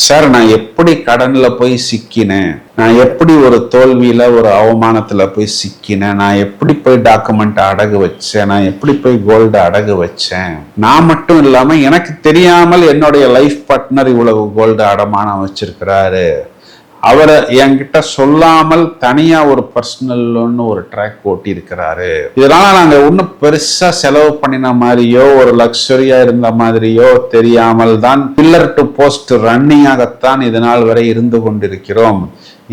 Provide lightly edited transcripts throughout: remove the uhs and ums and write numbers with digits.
Sir, நான் எப்படி கடன்ல போய் சிக்கினேன், நான் எப்படி ஒரு தோல்வியில ஒரு அவமானத்துல போய் சிக்கினேன், நான் எப்படி போய் டாக்குமெண்ட் அடகு வச்சேன், நான் எப்படி போய் கோல்டு அடகு வச்சேன், நான் மட்டும் இல்லாம எனக்கு தெரியாமல் என்னுடைய லைஃப் பார்ட்னர் இவ்வளவு கோல்டு அடமானம் வச்சிருக்கிறாரு, அவரை என்கிட்ட சொல்லாமல் தனியா ஒரு பர்சனல் லோன் ஒரு ட்ராக் ஓட்டி இருக்கிறாரு. இதனால நாங்க ஒன்னும் பெருசா செலவு பண்ணின மாதிரியோ ஒரு லக்ஸரியா இருந்த மாதிரியோ தெரியாமல் தான் பில்லர் டு போஸ்ட் ரன்னிங்காகத்தான் இதனால் வரை இருந்து கொண்டிருக்கிறோம்.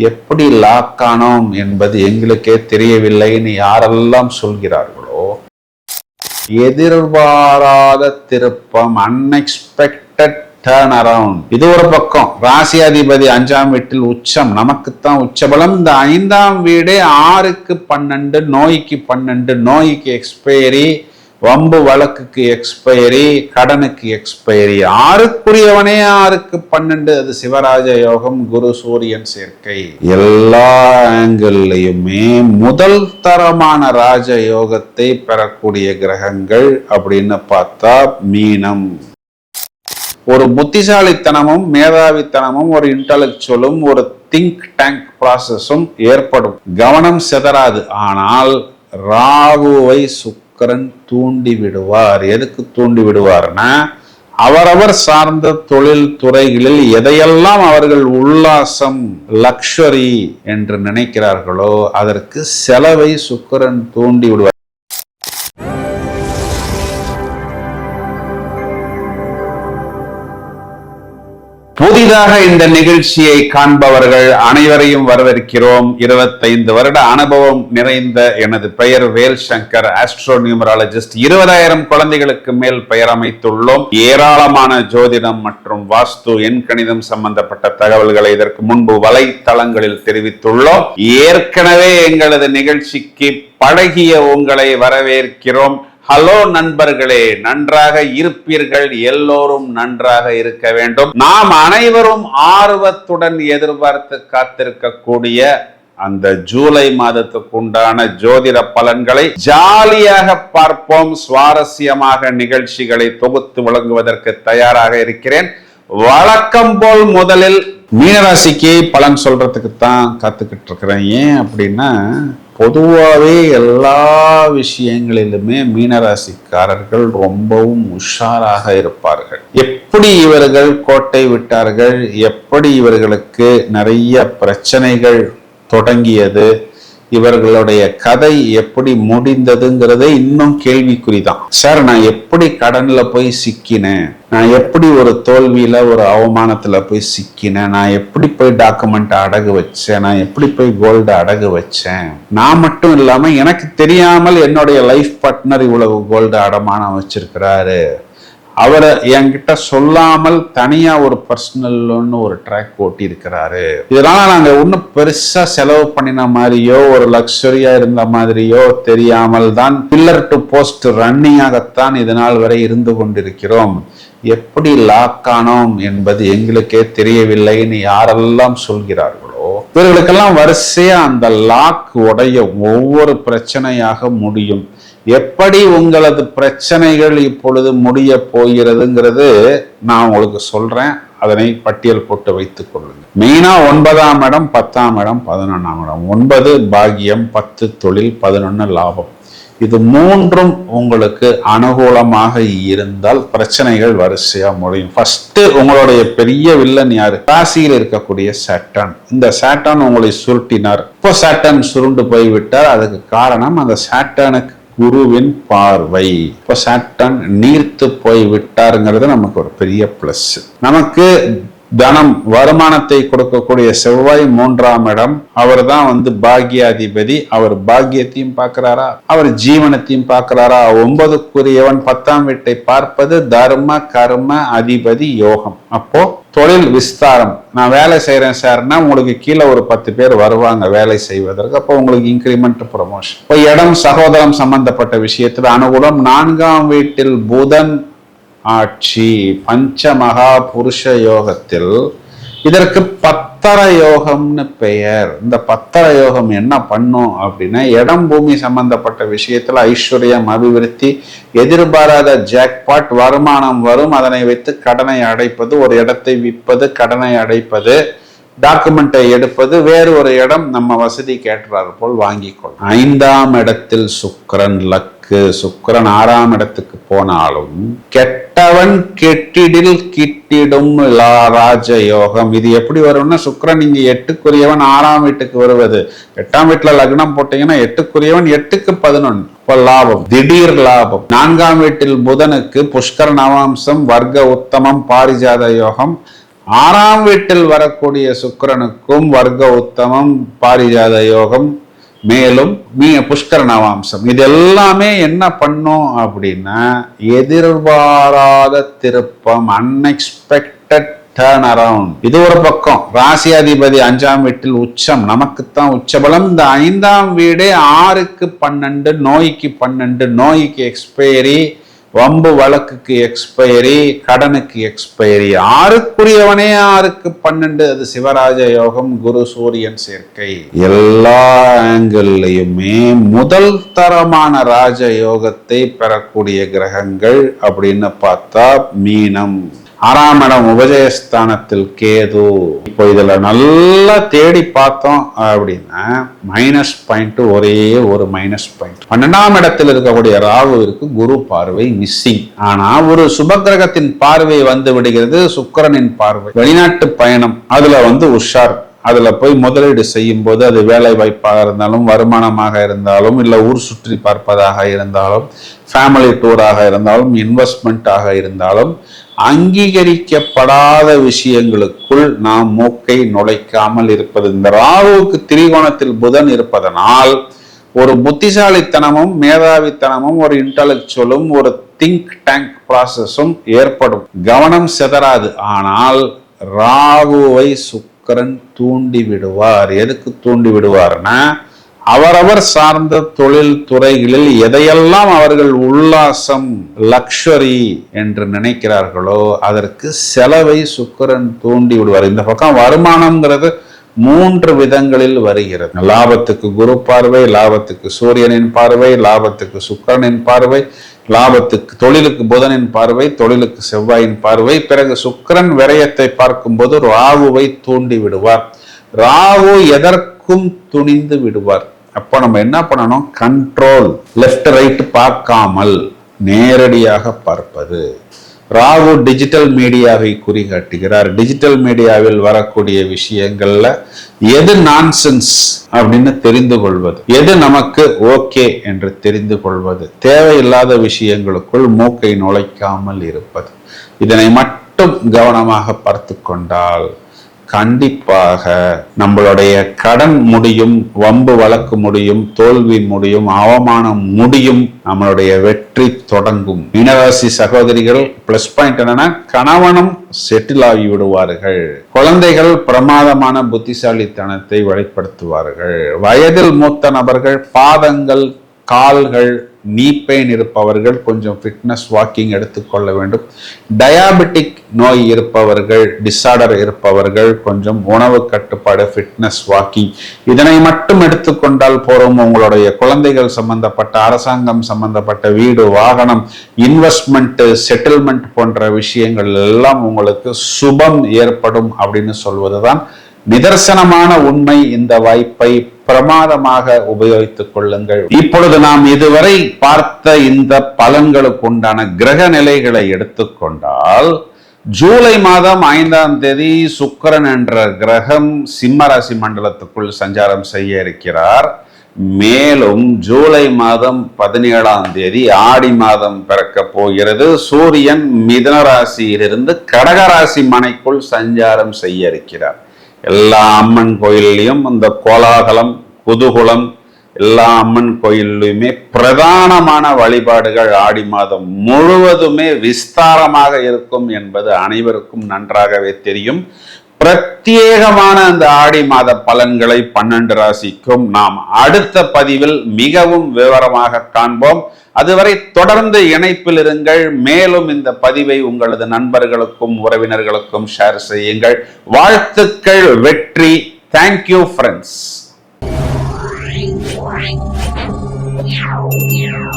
எப்படி லாக் ஆனோம் என்பது எங்களுக்கே தெரியவில்லைன்னு யாரெல்லாம் சொல்கிறார்களோ, எதிர்பாராத திருப்பம், அன்எக்ஸ்பெக்டட் டர்ன் அரவுண்ட். இது ஒரு பக்கம். ராசியாதிபதி 5ஆம் வீட்டில் உச்சம், நமக்குத்தான் உச்சபலம். இந்த 5ஆம் வீடே 6க்கு 12, நோய்க்கு 12, நோய்க்கு எக்ஸ்பைரி, வம்பு வழக்குக்கு எக்ஸ்பைரி, கடனுக்கு எக்ஸ்பைரி. 6க்குரியவனே 6க்கு 12. அது சிவராஜ யோகம், குரு சூரியன் சேர்க்கை. எல்லா ஆங்கிள்லையுமே முதல் தரமான ராஜ யோகத்தை பெறக்கூடிய கிரகங்கள் அப்படின்னு பார்த்தா மீனம். ஒரு புத்திசாலித்தனமும் மேதாவித்தனமும் ஒரு இன்டலெக்சுவலும் ஒரு திங்க் டேங்க் ப்ராசஸும் ஏற்படும். கவனம் சிதறாது. ஆனால் ராகுவை சுக்கிரன் தூண்டி விடுவார். எதுக்கு தூண்டி விடுவார்னா, அவரவர் சார்ந்த தொழில் துறைகளில் எதையெல்லாம் அவர்கள் உல்லாசம், லக்ஷரி என்று நினைக்கிறார்களோ அதற்கு செலவை சுக்கிரன் தூண்டி விடுவார். புதிதாக இந்த நிகழ்ச்சியை காண்பவர்கள் அனைவரையும் வரவேற்கிறோம். 25 வருட அனுபவம் நிறைந்த எனது பெயர் வேல் சங்கர், ஆஸ்ட்ரோ நியூமராலஜிஸ்ட். 20,000 குழந்தைகளுக்கு மேல் பெயர் அமைத்துள்ளோம். ஏராளமான ஜோதிடம் மற்றும் வாஸ்து, எண் கணிதம் சம்பந்தப்பட்ட தகவல்களை இதற்கு முன்பு வலைத்தளங்களில் தெரிவித்துள்ளோம். ஏற்கனவே எங்களது நிகழ்ச்சிக்கு பழகிய உங்களை வரவேற்கிறோம். ஹலோ நண்பர்களே, நன்றாக இருப்பீர்கள். எல்லோரும் நன்றாக இருக்க வேண்டும். நாம் அனைவரும் ஆர்வத்துடன் எதிர்பார்த்து காத்திருக்கக்கூடிய அந்த ஜூலை மாதத்துக்கு உண்டான ஜோதிட பலன்களை ஜாலியாக பார்ப்போம். சுவாரஸ்யமாக நிகழ்ச்சிகளை தொகுத்து வழங்குவதற்கு தயாராக இருக்கிறேன். வழக்கம் போல் முதலில் மீனராசிக்கு பலன் சொல்றதுக்கு தான் காத்துக்கிட்டு இருக்கிறேன். ஏன் அப்படின்னா, பொதுவாகவே எல்லா விஷயங்களிலுமே மீனராசிக்காரர்கள் ரொம்பவும் உஷாராக இருப்பார்கள். எப்படி இவர்கள் கோட்டை விட்டார்கள், எப்படி இவர்களுக்கு நிறைய பிரச்சனைகள் தொடங்கியது, இவர்களுடைய கதை எப்படி முடிந்ததுங்கிறதே இன்னும் கேள்விக்குறிதான். சார், நான் எப்படி கடன்ல போய் சிக்கினேன், நான் எப்படி ஒரு தோல்வியில ஒரு அவமானத்துல போய் சிக்கினேன், நான் எப்படி போய் டாக்குமெண்ட் அடகு வச்சேன், நான் எப்படி போய் கோல்டு அடகு வச்சேன், நான் மட்டும் இல்லாம எனக்கு தெரியாமல் என்னுடைய லைஃப் பார்ட்னர் இவ்வளவு கோல்டு அடமானம் வச்சிருக்கிறாரு, அவரை என்கிட்ட சொல்லாமல் தனியா ஒரு பர்சனல் லோன் ஒரு ட்ராக் ஓட்டி இருக்கிறாரு. இதனால நாங்க ஒன்னும் பெருசா செலவு பண்ணின மாதிரியோ ஒரு லக்ஸரியா இருந்த மாதிரியோ தெரியாமல் தான் பில்லர் டு போஸ்ட் ரன்னிங்காகத்தான் இதனால் வரை இருந்து கொண்டிருக்கிறோம். எப்படி லாக் ஆனோம் என்பது எங்களுக்கே தெரியவில்லைன்னு யாரெல்லாம் சொல்கிறார்களோ, இவர்களுக்கெல்லாம் வரிசையா அந்த லாக் உடைய ஒவ்வொரு பிரச்சனையாக முடியும். எப்படி உங்களது பிரச்சனைகள் இப்பொழுது முடிய போகிறதுங்கிறது நான் உங்களுக்கு சொல்றேன். அதனை பட்டியல் போட்டு வைத்துக் கொள்ளுங்க. மெயினா 9ஆம் இடம், 10ஆம் இடம், 11ஆம் இடம். 9 பாக்கியம், 10 தொழில், 11 லாபம். இது மூன்றும் உங்களுக்கு அனுகூலமாக இருந்தால் பிரச்சனைகள் வரிசையா முடியும். ஃபர்ஸ்ட் உங்களுடைய பெரிய வில்லன் யாரு? ராசியில் இருக்கக்கூடிய சாட்டர்ன். இந்த சாட்டர்ன் உங்களை சுருட்டினார். இப்போ சாட்டர்ன் சுருண்டு போய்விட்டார். அதுக்கு காரணம் அந்த சாட்டர்னுக்கு குருவின் பார்வை. இப்போ சாட்டர்ன் நீர்த்து போய் விட்டாருங்கிறது நமக்கு ஒரு பெரிய பிளஸ். நமக்கு தனம், வருமானத்தை கொடுக்கக்கூடிய செவ்வாய் 3ஆம் இடம். அவர் தான் பாக்கியாதிபதி. அவர் பாக்கியத்தையும் பார்க்கிறாரா, அவர் ஜீவனத்தையும் பார்க்கிறாரா. 9க்குரியவன் 10ஆம் வீட்டை பார்ப்பது தர்ம கர்ம அதிபதி யோகம். அப்போ தொழில் விஸ்தாரம். நான் வேலை செய்யறேன் சார்னா உங்களுக்கு கீழே ஒரு 10 பேர் வருவாங்க வேலை செய்வதற்கு. அப்போ உங்களுக்கு இன்கிரிமெண்ட், ப்ரமோஷன். இப்போ இடம், சகோதரம் சம்பந்தப்பட்ட விஷயத்தில் அனுகூலம். 4ஆம் வீட்டில் புதன் ஆட்சி, பஞ்ச மகா புருஷ யோகத்தில். இதற்கு பத்தர யோகம்னு பெயர். இந்த பத்தர யோகம் என்ன பண்ணும் அப்படின்னா, இடம் பூமி சம்பந்தப்பட்ட விஷயத்துல ஐஸ்வர்யம், அபிவிருத்தி, எதிர்பாராத ஜாக்பாட், வருமானம் வரும், அதனை வைத்து கடனை அடைப்பது, ஒரு இடத்தை விற்பது, கடனை அடைப்பது, டாக்குமெண்ட்டை எடுப்பது, வேறு ஒரு இடம் நம்ம வசதி கேட்டார் போல் வாங்கிக்கொள்ளும். 5ஆம் இடத்தில் சுக்கிரன், லக்கு. சுக்கிரன் 6ஆம் இடத்துக்கு போனாலும் கெட்டவன் கெட்டிடில் கிட்டிடும் ராஜயோகம். இது எப்படி வரும்னா, சுக்கிரன் இங்க 8க்குரியவன் 6ஆம் வீட்டுக்கு வருவது. 8ஆம் வீட்டுல லக்னம் போட்டீங்கன்னா 8க்குரியவன் 8க்கு 11 லாபம், திடீர் லாபம். 4ஆம் வீட்டில் புதனுக்கு புஷ்கர நவாம்சம், வர்க்க உத்தமம், பாரிஜாத யோகம். 6ஆம் வீட்டில் வரக்கூடிய சுக்கிரனுக்கும் வர்க்க உத்தமம், பாரிஜாத யோகம், மேலும் புஷ்கர நவாம்சம். இது எல்லாமே என்ன பண்ணும் அப்படின்னா, எதிர்பாராத திருப்பம், அன்எக்ஸ்பெக்டட் டர்ன் அரவுண்ட். இது ஒரு பக்கம். ராசியாதிபதி 5ஆம் வீட்டில் உச்சம், நமக்குத்தான் உச்சபலம். இந்த 5ஆம் வீடே 6க்கு 12, நோய்க்கு 12, நோய்க்கு எக்ஸ்பைரி, வம்பு வழக்குக்கு எக்ஸ்பைரி, கடனுக்கு எக்ஸ்பைரி. 6க்குரியவனே 6க்கு 12, அது சிவராஜ யோகம், குரு சூரியன் சேர்க்கை. எல்லா ஆங்கிள்லையுமே முதல் தரமான ராஜ யோகத்தை பெறக்கூடிய கிரகங்கள் அப்படின்னு பார்த்தா மீனம். 6ஆம் இடம் உபஜயஸ்தானத்தில் கேது. இப்போ இதுல நல்லா தேடி பார்த்தோம் அப்படின்னா மைனஸ் பாயிண்ட், ஒரே ஒரு மைனஸ் பாயிண்ட். 12ஆம் இடத்தில் இருக்கக்கூடிய ராகுவிற்கு குரு பார்வை மிஸ்ஸிங். ஆனா ஒரு சுபகிரகத்தின் பார்வை வந்து விடுகிறது, சுக்கிரனின் பார்வை. வெளிநாட்டு பயணம், அதுல உஷார். அதுல போய் முதலீடு செய்யும் போது, அது வேலை வாய்ப்பாக இருந்தாலும், வருமானமாக இருந்தாலும், இல்ல ஊர் சுற்றி பார்ப்பதாக இருந்தாலும், ஃபேமிலி டூராக இருந்தாலும், இன்வெஸ்ட்மெண்ட்டாக இருந்தாலும், அங்கீகரிக்கப்படாத விஷயங்களுக்குள் நாம் மூக்கை நுழைக்காமல் இருப்பது. இந்த ராகுவுக்கு திரிகோணத்தில் புதன் இருப்பதனால் ஒரு புத்திசாலித்தனமும், மேதாவித்தனமும், ஒரு இன்டலெக்சுவலும், ஒரு திங்க் டேங்க் ப்ராசஸும் ஏற்படும். கவனம் சிதறாது. ஆனால் ராகுவை சுக்கிரன் தூண்டி விடுவார். எதுக்கு தூண்டி விடுவார்னா, அவரவர் சார்ந்த தொழில் துறைகளில் எதையெல்லாம் அவர்கள் உல்லாசம், லக்ஷரி என்று நினைக்கிறார்களோ அதற்கு செலவை சுக்கிரன் தூண்டி விடுவார். இந்த பக்கம் வருமானம்ங்கிறது 3 விதங்களில் வருகிறது. லாபத்துக்கு குரு பார்வை, லாபத்துக்கு சூரியனின் பார்வை, லாபத்துக்கு சுக்கிரனின் பார்வை, லாபத்துக்கு தொழிலுக்கு புதனின் பார்வை, தொழிலுக்கு செவ்வாயின் பார்வை. பிறகு சுக்கிரன் விரயத்தை பார்க்கும்போது ராகுவை தூண்டி விடுவார். ராகு எதற்கும் துணிந்து விடுவார். அப்போ நம்ம என்ன பண்ணணும்? கண்ட்ரோல், லெஃப்ட் ரைட் பார்க்காமல் நேரடியாக பார்ப்பது. ராகு டிஜிட்டல் மீடியாவை குறிகாட்டுகிறார். டிஜிட்டல் மீடியாவில் வரக்கூடிய விஷயங்கள்ல எது நான்சென்ஸ் அப்படின்னு தெரிந்து கொள்வது, எது நமக்கு ஓகே என்று தெரிந்து கொள்வது, தேவையில்லாத விஷயங்களுக்குள் மூக்கை நுழைக்காமல் இருப்பது. இதனை மட்டும் கவனமாக பார்த்து கொண்டால் கண்டிப்பாக நம்மளுடைய கடன் முடியும், வம்பு வழக்கு முடியும், தோல்வி முடியும், அவமானம் முடியும், நம்மளுடைய வெற்றி தொடங்கும். மீனராசி சகோதரிகள் பிளஸ் பாயிண்ட் என்னன்னா, கணவனும் செட்டில் ஆகி விடுவார்கள். குழந்தைகள் பிரமாதமான புத்திசாலித்தனத்தை வெளிப்படுத்துவார்கள். வயதில் மூத்த நபர்கள், பாதங்கள், கால்கள், நீ பெயின் இருப்பவர்கள் கொஞ்சம் ஃபிட்னஸ் வாக்கிங் எடுத்துக்கொள்ள வேண்டும். டயாபெட்டிக் நோய் இருப்பவர்கள், டிசார்டர் இருப்பவர்கள் கொஞ்சம் உணவு கட்டுப்பாடு, ஃபிட்னஸ் வாக்கிங், இதனை மட்டும் எடுத்துக்கொண்டால் போறோம். உங்களுடைய குழந்தைகள் சம்பந்தப்பட்ட, அரசாங்கம் சம்பந்தப்பட்ட, வீடு, வாகனம், இன்வெஸ்ட்மெண்ட், செட்டில்மெண்ட் போன்ற விஷயங்கள் எல்லாம் உங்களுக்கு சுபம் ஏற்படும் அப்படின்னு சொல்வதுதான் நிதர்சனமான உண்மை. இந்த வாய்ப்பை பிரமாதமாக உபயோகித்துக் கொள்ளுங்கள். இப்பொழுது நாம் இதுவரை பார்த்த இந்த பலன்களுக்கு உண்டான கிரக நிலைகளை எடுத்துக்கொண்டால், ஜூலை மாதம் 5ஆம் தேதி சுக்கிரன் என்ற கிரகம் சிம்ம ராசி மண்டலத்துக்குள் சஞ்சாரம் செய்ய இருக்கிறார். மேலும் ஜூலை மாதம் 17ஆம் தேதி ஆடி மாதம் பிறக்க போகிறது. சூரியன் மிதுன ராசியிலிருந்து கடகராசி மனைக்குள் சஞ்சாரம் செய்ய இருக்கிறார். எல்லா அம்மன் கோயில்லையும் இந்த கோலாகலம், குதூகலம், எல்லா அம்மன் கோயில்லையுமே பிரதானமான வழிபாடுகள் ஆடி மாதம் முழுவதுமே விஸ்தாரமாக இருக்கும் என்பது அனைவருக்கும் நன்றாகவே தெரியும். பிரத்யேகமான அந்த ஆடி மாத பலன்களை 12 ராசிக்கும் நாம் அடுத்த பதிவில் மிகவும் விவரமாக காண்போம். அதுவரை தொடர்ந்து இணைப்பில் இருங்கள். மேலும் இந்த பதிவை உங்களது நண்பர்களுக்கும் உறவினர்களுக்கும் ஷேர் செய்யுங்கள். வாழ்த்துக்கள், வெற்றி. Thank you friends.